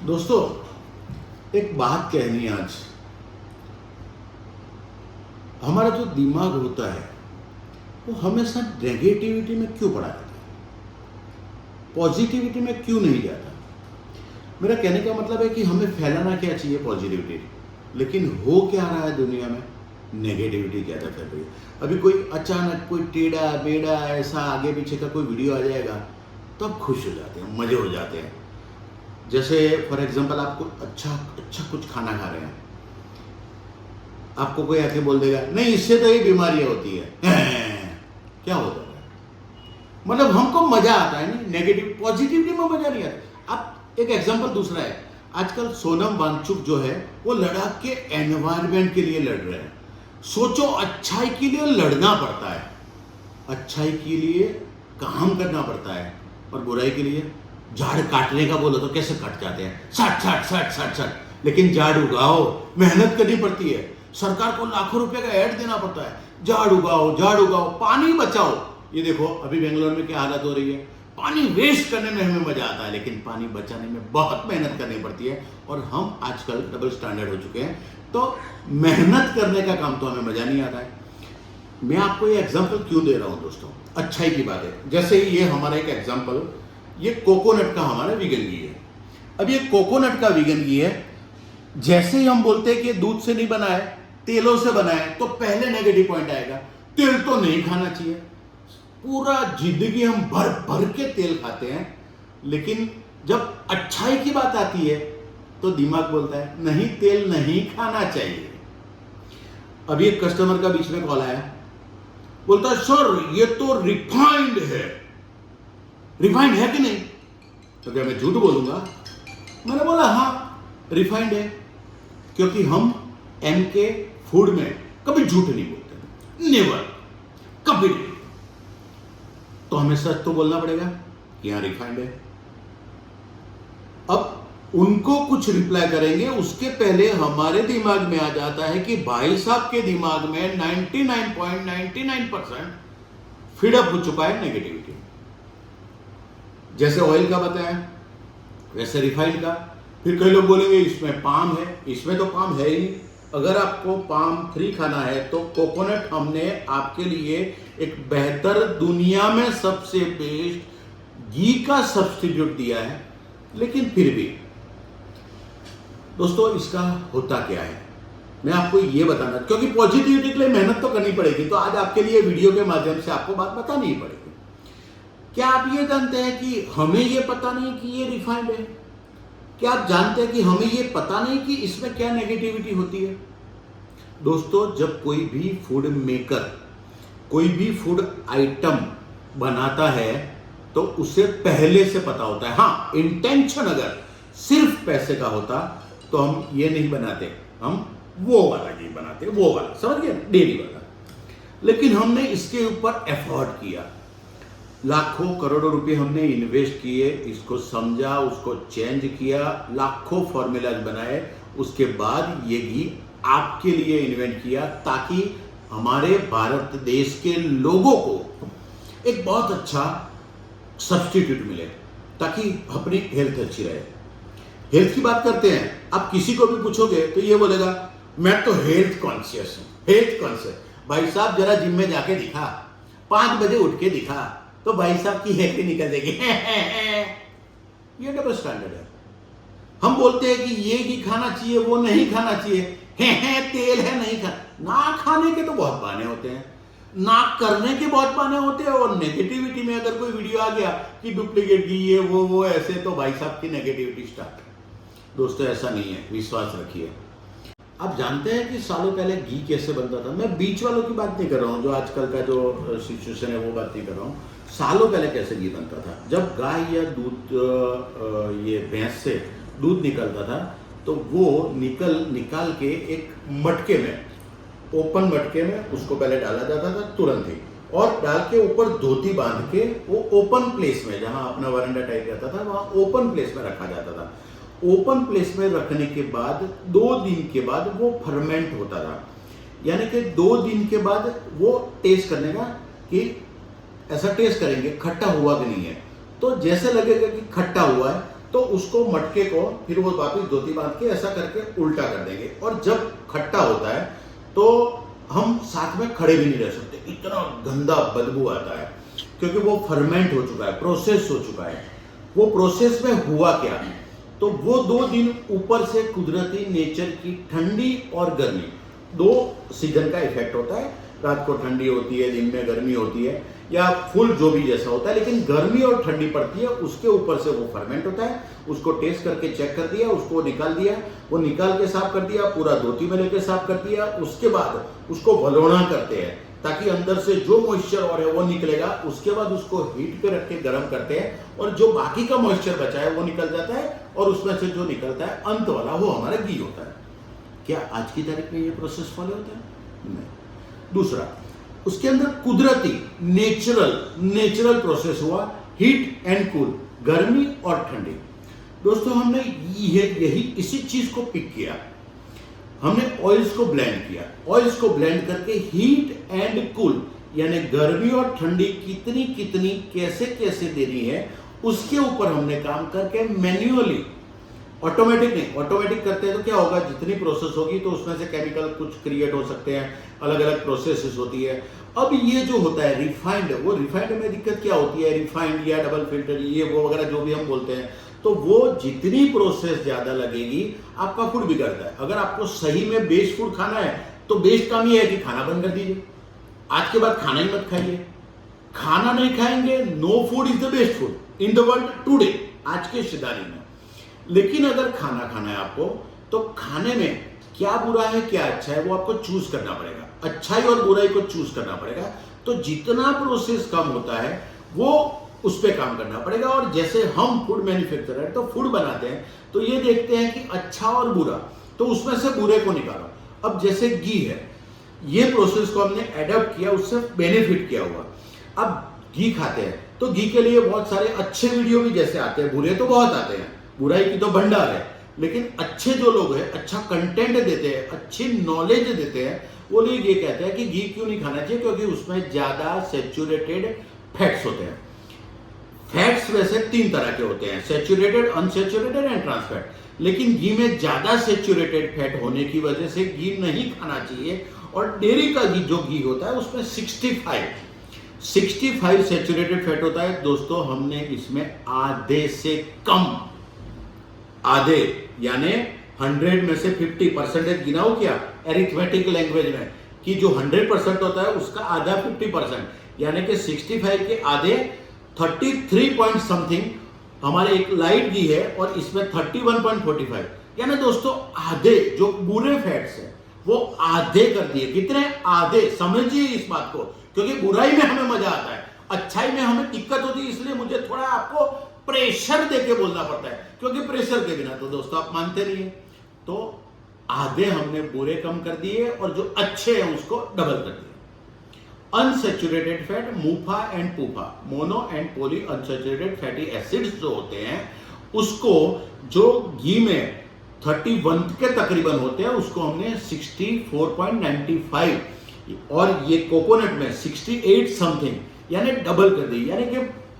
दोस्तों, एक बात कहनी है आज। हमारा जो दिमाग होता है वो हमेशा नेगेटिविटी में क्यों पड़ा रहता है, पॉजिटिविटी में क्यों नहीं जाता। मेरा कहने का मतलब है कि हमें फैलाना क्या चाहिए पॉजिटिविटी, लेकिन हो क्या रहा है दुनिया में, नेगेटिविटी ज़्यादा कर रही है। अभी कोई अचानक कोई टेढ़ा बेड़ा ऐसा आगे पीछे का कोई वीडियो आ जाएगा तो आप खुश हो जाते हैं, मज़े हो जाते हैं। जैसे फॉर एग्जांपल आपको अच्छा कुछ खाना खा रहे हैं, आपको कोई आके बोल देगा नहीं इससे तो ये बीमारियां होती है, क्या होता है। मतलब हमको मजा आता है, नहीं नेगेटिव पॉजिटिविटी में मजा नहीं आता। अब एक एग्जांपल दूसरा है, आजकल सोनम वांगचुक जो है वो लद्दाख के एनवायरनमेंट के लिए लड़ रहे हैं। सोचो, अच्छाई के लिए लड़ना पड़ता है, अच्छाई के लिए काम करना पड़ता है, और बुराई के लिए झाड़ काटने का बोलो तो कैसे कट जाते हैं, सट सट सट सट सट। लेकिन झाड़ उगाओ, मेहनत करनी पड़ती है, सरकार को लाखों रुपए का ऐड देना पड़ता है, झाड़ उगाओ, पानी बचाओ। ये देखो अभी बेंगलोर में क्या हालत हो रही है। पानी वेस्ट करने में हमें मजा आता है, लेकिन पानी बचाने में बहुत मेहनत करनी पड़ती है, और हम आजकल डबल स्टैंडर्ड हो चुके हैं, तो मेहनत करने का काम तो हमें मजा नहीं आता है। मैं आपको ये एग्जाम्पल क्यों दे रहा हूं दोस्तों, अच्छाई की बात है। जैसे ये हमारा एक एग्जाम्पल, ये कोकोनट का हमारा वीगन घी है। अब ये कोकोनट का वीगन घी है, जैसे ही हम बोलते हैं कि दूध से नहीं बना है, तेलों से बना है, तो पहले नेगेटिव पॉइंट आएगा, तेल तो नहीं खाना चाहिए। पूरा जिंदगी हम भर भर के तेल खाते हैं, लेकिन जब अच्छाई की बात आती है तो दिमाग बोलता है नहीं, तेल नहीं खाना चाहिए। अभी एक कस्टमर का बीच में कॉल आया, बोलता है सर ये तो रिफाइंड है। रिफाइंड है कि नहीं? तो क्या मैं झूठ बोलूंगा? मैंने बोला हाँ रिफाइंड है, क्योंकि हम एमके फूड में कभी झूठ नहीं बोलते, नेवर, कभी नहीं। तो हमें सच तो बोलना पड़ेगा कि हाँ रिफाइंड है। अब उनको कुछ रिप्लाई करेंगे उसके पहले हमारे दिमाग में आ जाता है कि भाई साहब के दिमाग में 99.99% फीडअप हो चुका है नेगेटिविटी। जैसे ऑयल का बताया वैसे रिफाइंड का। फिर कई लोग बोलेंगे इसमें पाम है, इसमें तो पाम है ही। अगर आपको पाम फ्री खाना है तो कोकोनट हमने आपके लिए एक बेहतर, दुनिया में सबसे बेस्ट घी का सब्स्टिट्यूट दिया है। लेकिन फिर भी दोस्तों इसका होता क्या है, मैं आपको ये बताना, क्योंकि पॉजिटिविटी के लिए मेहनत तो करनी पड़ेगी, तो आज आपके लिए वीडियो के माध्यम से आपको बात बतानी ही पड़ेगी। क्या आप ये जानते हैं कि हमें ये पता नहीं कि ये रिफाइंड है? क्या आप जानते हैं कि हमें ये पता नहीं कि इसमें क्या नेगेटिविटी होती है? दोस्तों, जब कोई भी फूड मेकर कोई भी फूड आइटम बनाता है तो उसे पहले से पता होता है। हाँ, इंटेंशन अगर सिर्फ पैसे का होता तो हम ये नहीं बनाते, हम वो वाला घी बनाते, वो वाला, समझ गए, डेयरी वाला। लेकिन हमने इसके ऊपर एफर्ट किया, लाखों करोड़ों रुपए हमने इन्वेस्ट किए, इसको समझा, उसको चेंज किया, लाखों फॉर्मूलाज बनाए, उसके बाद ये घी आपके लिए इन्वेंट किया, ताकि हमारे भारत देश के लोगों को एक बहुत अच्छा सब्स्टिट्यूट मिले, ताकि अपनी हेल्थ अच्छी रहे। हेल्थ की बात करते हैं, आप किसी को भी पूछोगे तो ये बोलेगा मैं तो हेल्थ कॉन्शियस हूं, हेल्थ कॉन्शियस। भाई साहब जरा जिम में जाके दिखा, 5 बजे उठ के दिखा, तो भाई साहब की हेल्थ निकल जाएगी। ये डबल स्टैंडर्ड है। हम बोलते हैं कि ये घी खाना चाहिए, वो नहीं खाना चाहिए, तेल है नहीं खाना। ना खाने के तो बहुत बहाने होते हैं, ना करने के बहुत बहाने होते हैं, और नेगेटिविटी में अगर कोई वीडियो आ गया कि डुप्लीकेट घी ये वो ऐसे, तो भाई साहब की नेगेटिविटी स्टार्ट। दोस्तों ऐसा नहीं है, विश्वास रखिए। आप जानते हैं कि सालों पहले घी कैसे बनता था? मैं बीच वालों की बात नहीं कर रहा हूँ, जो आजकल का जो सिचुएशन है वो बात नहीं कर रहा हूँ। सालों पहले कैसे घी बनता था? जब गाय या दूध, ये भैंस से दूध निकलता था, तो वो निकाल के एक मटके में, ओपन मटके में उसको पहले डाला जाता था तुरंत ही, और डाल के ऊपर धोती बांध के वो ओपन प्लेस में, जहाँ अपना वरांडा टाइप रहता था, वहाँ ओपन प्लेस में रखा जाता था। ओपन प्लेस में रखने के बाद 2 दिन के बाद वो फर्मेंट होता था, यानी कि 2 दिन के बाद वो टेस्ट करने का, कि ऐसा टेस्ट करेंगे खट्टा हुआ कि नहीं है। तो जैसे लगेगा कि खट्टा हुआ है तो उसको मटके को फिर वो वापस धोती बांध के ऐसा करके उल्टा कर देंगे, और जब खट्टा होता है तो हम साथ में खड़े भी नहीं रह सकते, इतना गंदा बदबू आता है, क्योंकि वो फर्मेंट हो चुका है, प्रोसेस हो चुका है। वो प्रोसेस में हुआ क्या, तो वो 2 दिन ऊपर से कुदरती नेचर की ठंडी और गर्मी, 2 सीजन का इफेक्ट होता है। रात को ठंडी होती है, दिन में गर्मी होती है, या फुल जो भी जैसा होता है, लेकिन गर्मी और ठंडी पड़ती है, उसके ऊपर से वो फर्मेंट होता है। उसको टेस्ट करके चेक कर दिया, उसको निकाल दिया, वो निकाल के साफ कर दिया, पूरा धोती में लेके साफ कर दिया। उसके बाद उसको वलोना करते हैं ताकि अंदर से जो मॉइस्चर और है वो निकलेगा। उसके बाद उसको हीट पे रख के गर्म करते हैं, और जो बाकी का मॉइस्चर बचा है वो निकल जाता है, और उसमें से जो निकलता है अंत वाला वो हमारा घी होता है। क्या आज की तारीख में ये प्रोसेस फॉलो होता है? नहीं। दूसरा, उसके अंदर कुदरती नेचुरल प्रोसेस हुआ, हीट एंड कूल, गर्मी और ठंडी। दोस्तों हमने यही इसी चीज को पिक किया, हमने ऑयल्स को ब्लेंड किया, ऑयल्स को ब्लेंड करके हीट एंड कूल यानी गर्मी और ठंडी कितनी कितनी कैसे कैसे देनी है उसके ऊपर हमने काम करके मैन्युअली, ऑटोमेटिक नहीं, ऑटोमेटिक करते हैं तो क्या होगा, जितनी प्रोसेस होगी तो उसमें से केमिकल कुछ क्रिएट हो सकते हैं, अलग अलग प्रोसेसेस होती है। अब ये जो होता है रिफाइंड, वो रिफाइंड में दिक्कत क्या होती है, रिफाइंड या डबल फिल्टर ये वो वगैरह जो भी हम बोलते हैं, तो वो जितनी प्रोसेस ज्यादा लगेगी आपका फूड बिगड़ता है। अगर आपको सही में बेस्ट फूड खाना है तो बेस्ट काम ये है कि खाना बंद कर दीजिए, आज के बाद खाना ही मत खाइए। खाना नहीं खाएंगे, no food is the best food in the world today, आज के शिदारी में। लेकिन अगर खाना खाना है आपको, तो खाने में क्या बुरा है क्या अच्छा है वो आपको चूज करना पड़ेगा, अच्छाई और बुराई को चूज करना पड़ेगा। तो जितना प्रोसेस कम होता है वो उस पर काम करना पड़ेगा। और जैसे हम फूड मैन्युफैक्चरर है तो फूड बनाते हैं तो ये देखते हैं कि अच्छा और बुरा, तो उसमें से बुरे को निकालो। अब जैसे घी है, ये प्रोसेस को हमने एडॉप्ट किया, उससे बेनिफिट किया हुआ। अब घी खाते हैं तो घी के लिए बहुत सारे अच्छे वीडियो भी जैसे आते हैं, बुरे तो बहुत आते हैं, बुराई की तो भंडार है, लेकिन अच्छे जो लोग हैं अच्छा कंटेंट देते हैं, अच्छी नॉलेज देते हैं, वो लोग ये कहते हैं कि घी क्यों नहीं खाना चाहिए, क्योंकि उसमें ज्यादा सैचुरेटेड फैट्स होते हैं। फैट्स वैसे 3 तरह के होते हैं, सैचुरेटेड, अनसैचुरेटेड एंड ट्रांसफैट। लेकिन घी में ज्यादा सैचुरेटेड फैट होने की वजह से घी नहीं खाना चाहिए। और डेयरी का घी जो घी होता है उसमें 65 सैचुरेटेड फैट होता है। दोस्तों हमने इसमें आधे से कम, आधे यानी 100 में से 50% गिनाओ क्या एरिथमेटिक लैंग्वेज में, कि जो 100% होता है उसका आधा 50%, यानी कि 65 के आधे 33 पॉइंट समथिंग हमारे एक लाइट घी है, और इसमें 31.45, यानी दोस्तों आधे जो बुरे फैट्स है वो आधे कर दिए। कितने? आधे। समझिए इस बात को, क्योंकि बुराई में हमें मजा आता है, अच्छाई में हमें दिक्कत होती है, इसलिए मुझे थोड़ा आपको प्रेशर देके बोलना पड़ता है, क्योंकि प्रेशर के बिना तो दोस्तों आप मानते नहीं है। तो आधे हमने बुरे कम कर दिए और जो अच्छे हैं उसको डबल कर दिया। Unsaturated fat, मूफा and पूफा, mono and poly unsaturated fatty acids जो होते हैं उसको, जो घी में 31 के तकरीबन होते हैं, उसको हमने 64.95 और ये कोकोनट में 68 समथिंग, यानी डबल कर दी। यानी कि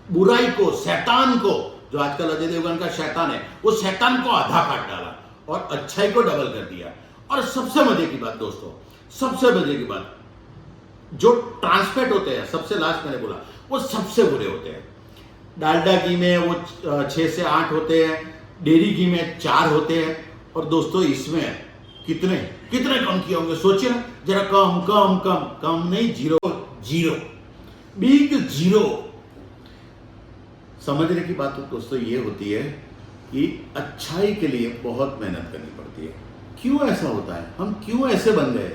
बुराई को, शैतान को, जो आजकल अजय देवगन का शैतान है, वो शैतान को आधा काट डाला और अच्छाई को डबल कर दिया। और सबसे मजे की बात दोस्तों, सबसे मजे की बात, जो ट्रांसफैट होते हैं, सबसे लास्ट मैंने बोला, वो सबसे बुरे होते हैं। डालडा घी में वो 6 से 8 होते हैं, डेयरी घी में 4 होते हैं, और दोस्तों इसमें कितने कम किए होंगे सोचिए ना जरा, कम नहीं, जीरो, बिग जीरो। समझने की बात तो दोस्तों ये होती है कि अच्छाई के लिए बहुत मेहनत करनी पड़ती है। क्यों ऐसा होता है, हम क्यों ऐसे बन गए?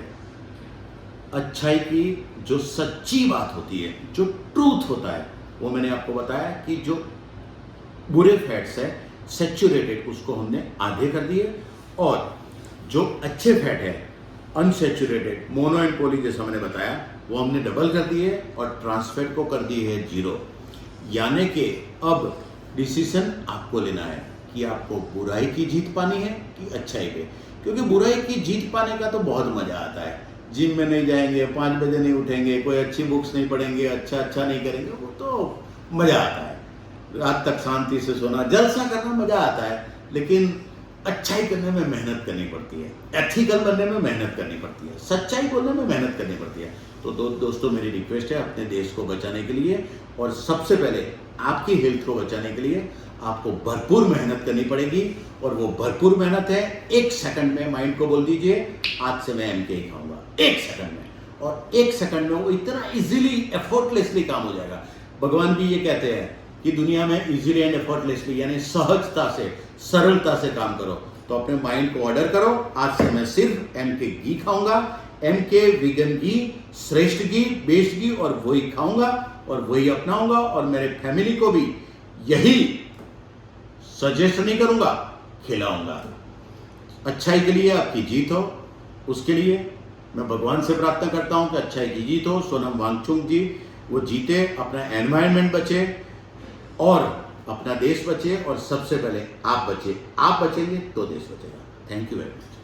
अच्छाई की जो सच्ची बात होती है, जो ट्रूथ होता है, वो मैंने आपको बताया कि जो बुरे फैट्स है सैचुरेटेड, उसको हमने आधे कर दिए, और जो अच्छे फैट है अनसैचुरेटेड, मोनो एंड पॉली, जैसा मैंने बताया, वो हमने डबल कर दिए, और ट्रांसफैट को कर दी है 0। यानी कि अब डिसीजन आपको लेना है कि आपको बुराई की जीत पानी है कि अच्छाई पे, क्योंकि बुराई की जीत पाने का तो बहुत मजा आता है। जिम में नहीं जाएंगे, 5 बजे नहीं उठेंगे, कोई अच्छी बुक्स नहीं पढ़ेंगे, अच्छा नहीं करेंगे, वो तो मजा आता है। रात तक शांति से सोना, जलसा करना मजा आता है, लेकिन अच्छाई करने में मेहनत करनी पड़ती है, एथिकल बनने में मेहनत करनी पड़ती है, सच्चाई बोलने में मेहनत करनी पड़ती है। तो दोस्तों मेरी रिक्वेस्ट है, अपने देश को बचाने के लिए और सबसे पहले आपकी हेल्थ को बचाने के लिए आपको भरपूर मेहनत करनी पड़ेगी। और वो भरपूर मेहनत है, 1 सेकंड में माइंड को बोल दीजिए आज से मैं एमके ही खाऊंगा, 1 सेकंड में, और 1 सेकंड में वो इतना इजीली एफर्टलेसली काम हो जाएगा। भगवान भी ये कहते हैं कि दुनिया में इजीली एंड एफर्टलेसली यानी सहजता से, सरलता से काम करो। तो अपने माइंड को ऑर्डर करो, आज से मैं सिर्फ एमके घी खाऊंगा, एमके वीगन घी, श्रेष्ठ घी, बेस्ट घी, और वही खाऊंगा और वही अपनाऊंगा और मेरे फैमिली को भी यही सजेस्ट नहीं करूंगा, खिलाऊंगा। अच्छाई के लिए आपकी जीत हो, उसके लिए मैं भगवान से प्रार्थना करता हूं कि अच्छाई की जीत हो, सोनम वांगचुक जी वो जीते, अपना एनवायरनमेंट बचे और अपना देश बचे, और सबसे पहले आप बचे। आप बचेंगे तो देश बचेगा। Thank you very much.